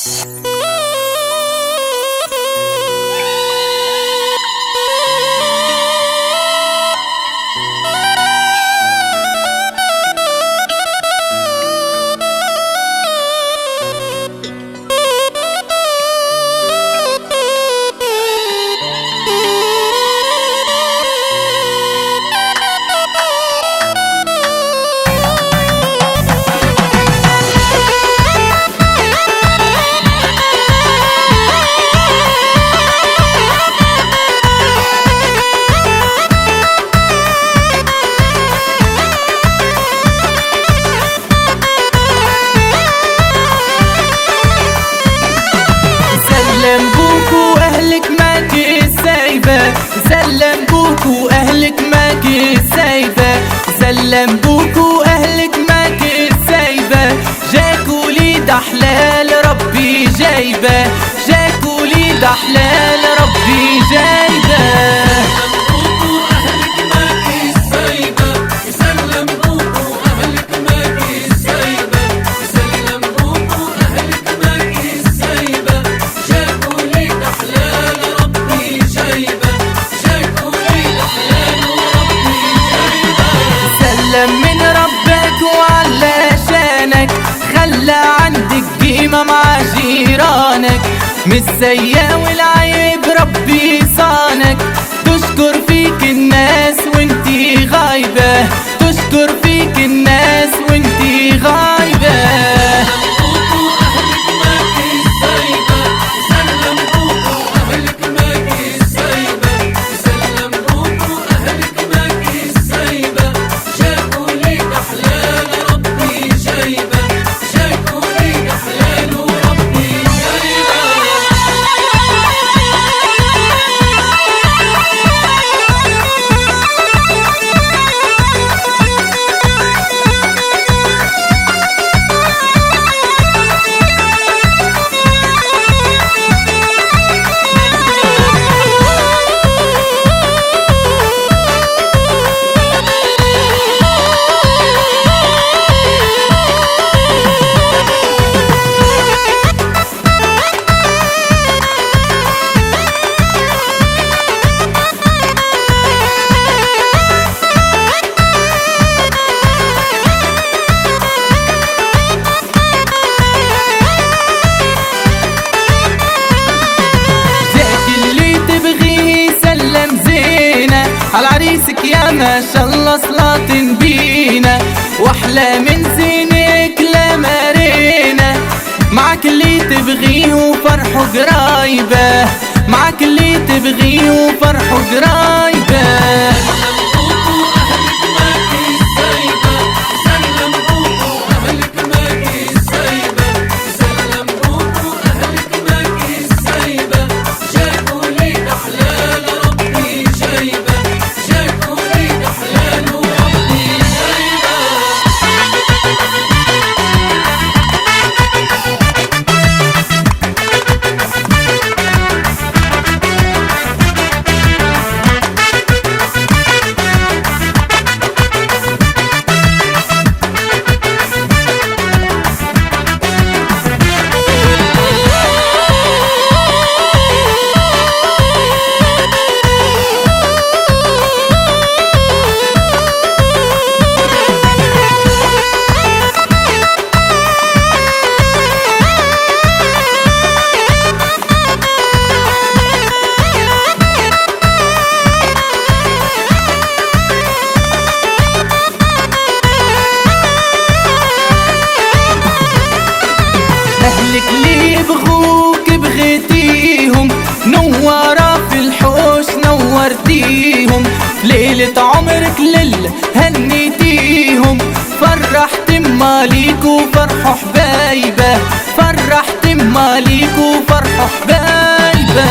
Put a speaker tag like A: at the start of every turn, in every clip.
A: سلم بوك واهلك ماكي سايبة، سلم بوك واهلك ماكي سايبة، سلم بوك واهلك ماكي سايبة، جاك وليد احلال ربي جايبة، جاك وليد احلال ربي جايبة. من ربك وعلشانك خلى عندك قيمة مع جيرانك، مش سيئة والعيب ربي صانك، تشكر فيك الناس وانتي غايبة، تشكر فيك الناس وانتي غايبة. على عريسك يا ما شاء الله صلاة بينا، واحلى من زينك لا مارينا، معك اللي تبغيه وفرحه قرايبه، معك اللي تبغيه وفرحه قرايبه. أهلك اللي يبغوك بغيتيهم، نورة في الحوش نورتيهم، ليلة عمرك ليل هنيتيهم، فرحت ماليك وفرحوا حبايبه، فرحت ماليك وفرحوا حبايبه.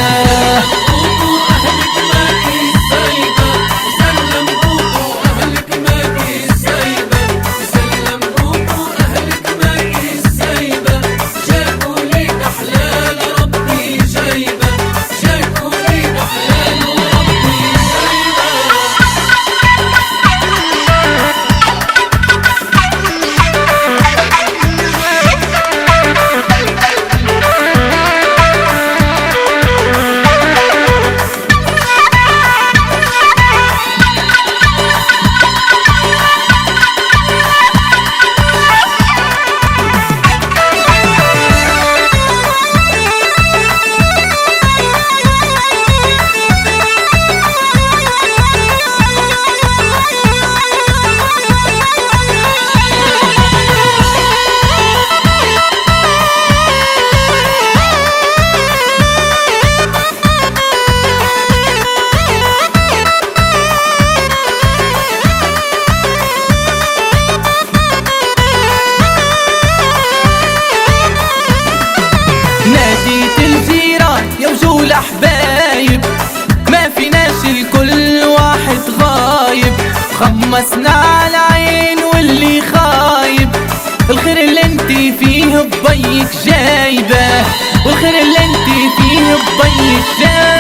A: حبايب، ما فيناش الكل واحد غايب، خمسنا على عين واللي خايب. الخير اللي انتي فيه ببيك جايبه، والخير اللي انتي فيه ببيك جايبه.